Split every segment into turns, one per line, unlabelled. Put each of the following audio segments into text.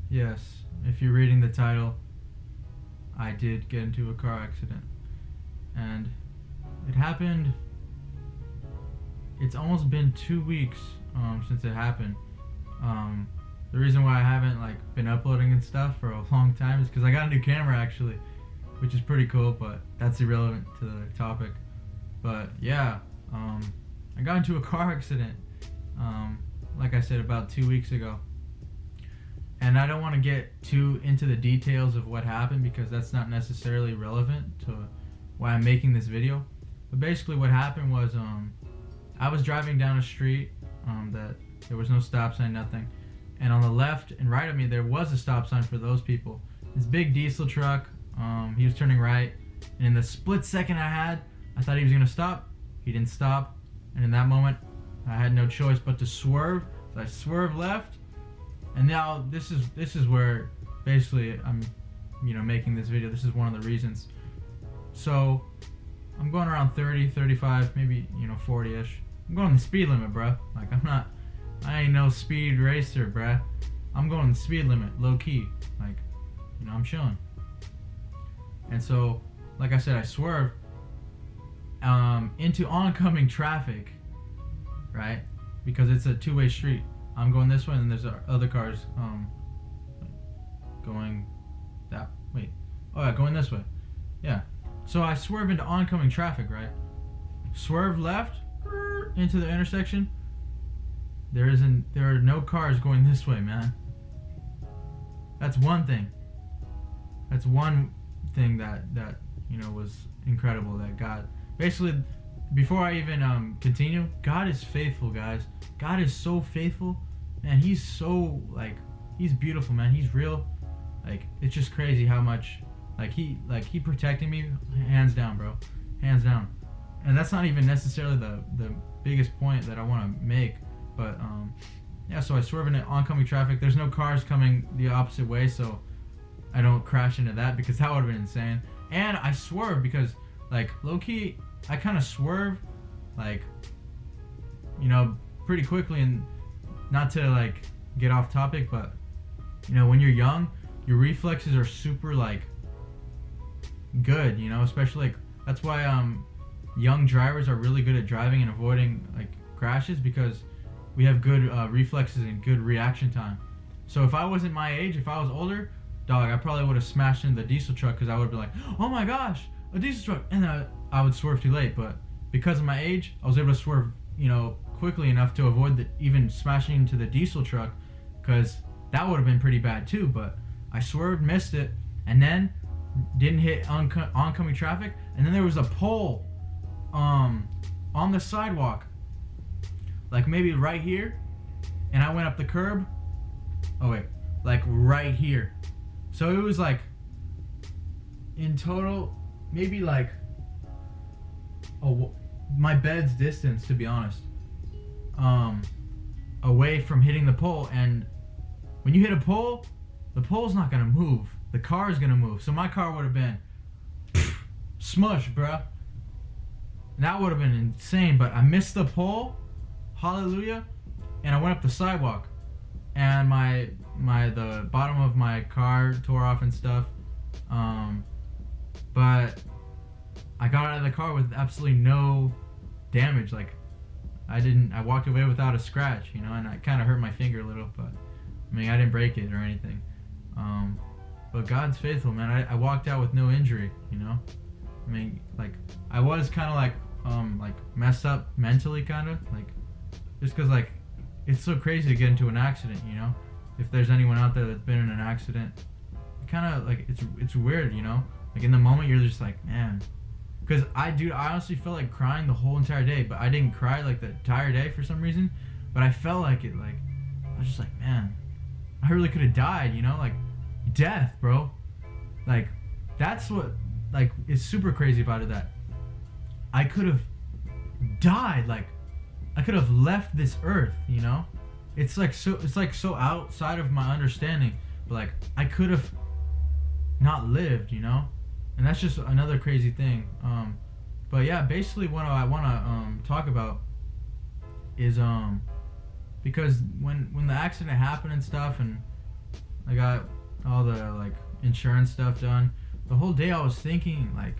Yes, if you're reading the title, I did get into a car accident. And it happened. It's almost been 2 weeks since it happened. The reason why I haven't been uploading and stuff for a long time is because I got a new camera actually, which is pretty cool, but that's irrelevant to the topic. But yeah, I got into a car accident, like I said, about 2 weeks ago. And I don't want to get too into the details of what happened because that's not necessarily relevant to why I'm making this video. But basically what happened was I was driving down a street that there was no stop sign, nothing. And on the left and right of me there was a stop sign for those people. This big diesel truck, he was turning right. And in the split second I thought he was going to stop. He didn't stop. And in that moment, I had no choice but to swerve. So I swerved left. And now this is where basically I'm making this video. This is one of the reasons. So I'm going around 30, 35, maybe 40-ish. I'm going the speed limit, bruh. I ain't no speed racer, bruh. I'm going the speed limit, low key. I'm chilling. And so, like I said, I swerved into oncoming traffic, right? Because it's a two-way street. I'm going this way, and there's other cars going that. Wait, oh yeah, going this way. Yeah. So I swerve into oncoming traffic, right? Swerve left into the intersection. There are no cars going this way, man. That's one thing. That's one thing that was incredible. That God, basically, before I even continue, God is faithful, guys. God is so faithful, man. He's so he's beautiful, man. He's real. It's just crazy how much he protected me, hands down, bro, hands down. And that's not even necessarily the biggest point that I want to make, but yeah. So I swerve into oncoming traffic. There's no cars coming the opposite way, so I don't crash into that because that would have been insane. And I swerve because low key, I kind of swerve pretty quickly, and not to get off topic, but when you're young, your reflexes are super good, especially that's why young drivers are really good at driving and avoiding crashes, because we have good reflexes and good reaction time. So if I wasn't my age, if I was older, dog, I probably would have smashed into the diesel truck because I would have been like, oh my gosh, a diesel truck, and then I would swerve too late. But because of my age, I was able to swerve quickly enough to avoid even smashing into the diesel truck, because that would have been pretty bad too. But I swerved, missed it, and then didn't hit oncoming traffic. And then there was a pole on the sidewalk, maybe right here, and I went up the curb. Oh wait, right here. So it was in total maybe my bed's distance, to be honest, away from hitting the pole. And when you hit a pole, the pole's not gonna move, the car is gonna move. So my car would have been smush, bruh. And that would have been insane. But I missed the pole, hallelujah, and I went up the sidewalk, and the bottom of my car tore off and stuff. But I got out of the car with absolutely no damage. I walked away without a scratch, and I kind of hurt my finger a little, but I didn't break it or anything. But God's faithful, man. I walked out with no injury, I was kind of messed up mentally, kind of just because it's so crazy to get into an accident, if there's anyone out there that's been in an accident, kind of it's weird, in the moment you're just man, because I honestly felt like crying the whole entire day, but I didn't cry the entire day for some reason, but I felt I was just man, I really could have died, death, bro. That's what is super crazy about it, that I could have died, I could have left this earth, It's so outside of my understanding, but I could have not lived, and that's just another crazy thing. But yeah, basically what I want to talk about is because when the accident happened and stuff, and I got all the like insurance stuff done. The whole day I was thinking like,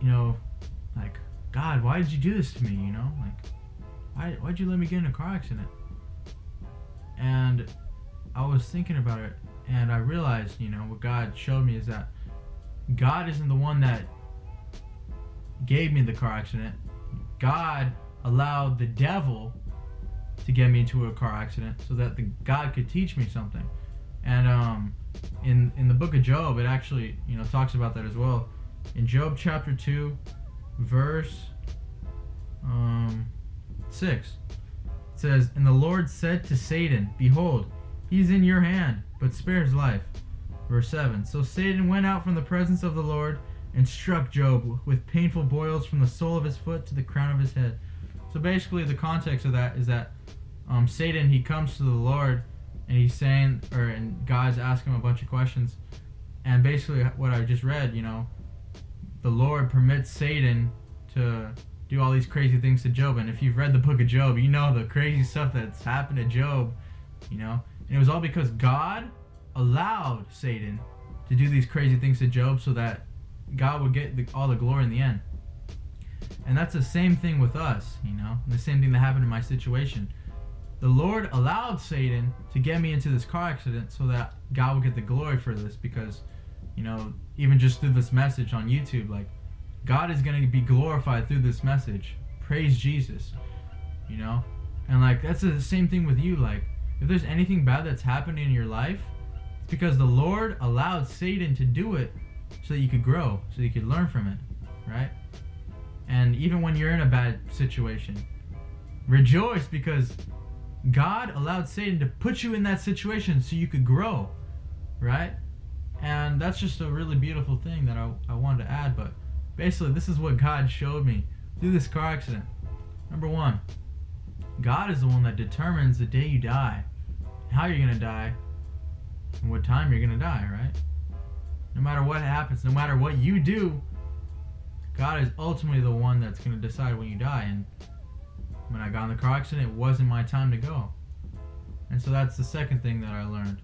you know, like, God, why did you do this to me? You know, like, why'd you let me get in a car accident? And I was thinking about it, and I realized, you know, what God showed me is that God isn't the one that gave me the car accident. God allowed the devil to get me into a car accident so that God could teach me something. And in the book of Job, it actually, you know, talks about that as well. In Job chapter 2, verse 6, it says, "And the Lord said to Satan, Behold, he is in your hand, but spare his life." Verse 7, "So Satan went out from the presence of the Lord and struck Job with painful boils from the sole of his foot to the crown of his head." So basically the context of that is that Satan, he comes to the Lord and he's saying, and God's asking him a bunch of questions. And basically what I just read, you know, the Lord permits Satan to do all these crazy things to Job. And if you've read the book of Job, you know the crazy stuff that's happened to Job, you know. And it was all because God allowed Satan to do these crazy things to Job so that God would get all the glory in the end. And that's the same thing with us, you know, and the same thing that happened in my situation. The Lord allowed Satan to get me into this car accident so that God would get the glory for this, because, you know, even just through this message on YouTube, like, God is going to be glorified through this message. Praise Jesus, you know? And like, that's the same thing with you. Like, if there's anything bad that's happening in your life, it's because the Lord allowed Satan to do it so that you could grow, so that you could learn from it, right? And even when you're in a bad situation, rejoice, because God allowed Satan to put you in that situation so you could grow, right? And that's just a really beautiful thing that I wanted to add. But basically, this is what God showed me through this car accident. Number one, God is the one that determines the day you die, how you're going to die, and what time you're going to die, right? No matter what happens, no matter what you do, God is ultimately the one that's going to decide when you die. And when I got in the car accident, it wasn't my time to go. And so that's the second thing that I learned.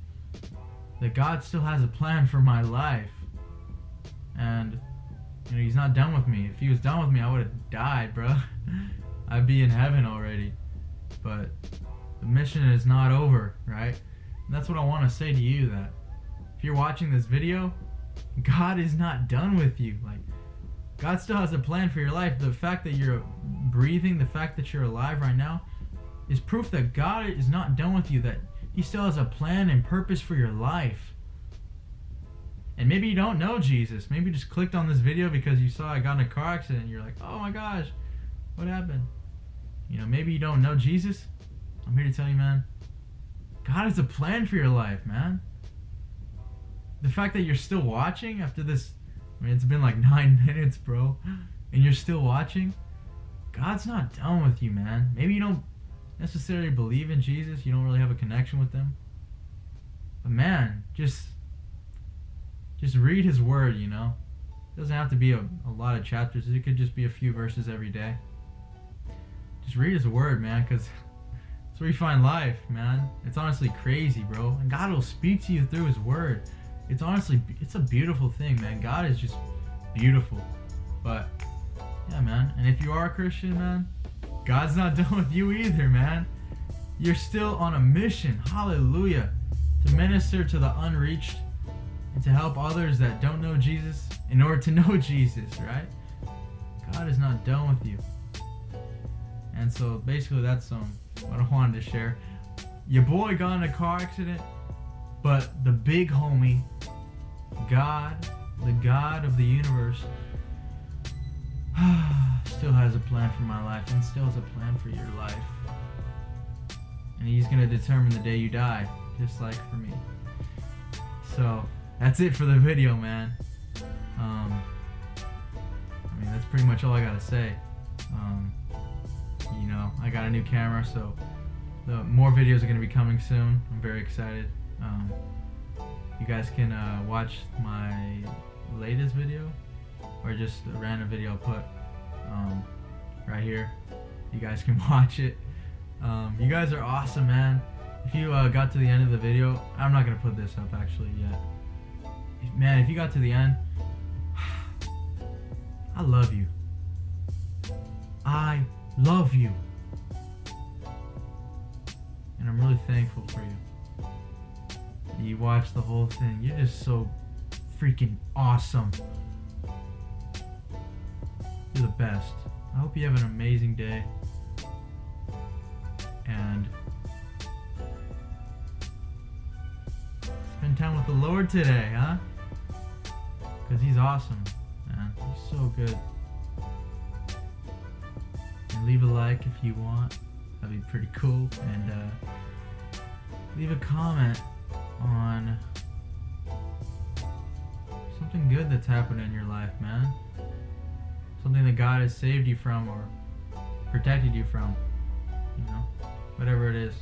That God still has a plan for my life. And, you know, he's not done with me. If he was done with me, I would have died, bro. I'd be in heaven already. But the mission is not over, right? And that's what I want to say to you, that if you're watching this video, God is not done with you. Like, God still has a plan for your life. The fact that you're breathing, the fact that you're alive right now, is proof that God is not done with you, that he still has a plan and purpose for your life. And maybe you don't know Jesus. Maybe you just clicked on this video because you saw I got in a car accident and you're like, oh my gosh, what happened? You know, maybe you don't know Jesus. I'm here to tell you, man, God has a plan for your life, man. The fact that you're still watching after this, I mean, it's been like 9 minutes, bro, and you're still watching, God's not done with you, man. Maybe you don't necessarily believe in Jesus, you don't really have a connection with him, but man, just read his word, you know. It doesn't have to be a lot of chapters. It could just be a few verses every day. Just read his word, man, because that's where you find life, man. It's honestly crazy, bro, and God will speak to you through his word. It's honestly, it's a beautiful thing, man. God is just beautiful. But yeah, man, and if you are a Christian, man, God's not done with you either, man. You're still on a mission, hallelujah, to minister to the unreached and to help others that don't know Jesus in order to know Jesus, right? God is not done with you. And so basically that's what I wanted to share. Your boy got in a car accident, but the big homie, God, the God of the universe, still has a plan for my life and still has a plan for your life. And he's going to determine the day you die, just like for me. So that's it for the video, man. I mean, that's pretty much all I got to say. You know, I got a new camera, so the more videos are going to be coming soon. I'm very excited. You guys can watch my latest video, or just a random video I'll put right here. You guys can watch it. You guys are awesome, man. If you got to the end of the video, I'm not gonna put this up actually yet. Man, if you got to the end, I love you. I love you. And I'm really thankful for you. You watched the whole thing. You're just so freaking awesome. You're the best. I hope you have an amazing day. And spend time with the Lord today, huh? Because He's awesome, man. He's so good. And leave a like if you want. That'd be pretty cool. And leave a comment on something good that's happened in your life, man. Something that God has saved you from or protected you from. You know, whatever it is.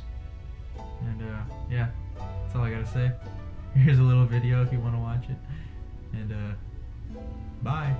And yeah, that's all I gotta say. Here's a little video if you want to watch it. And bye.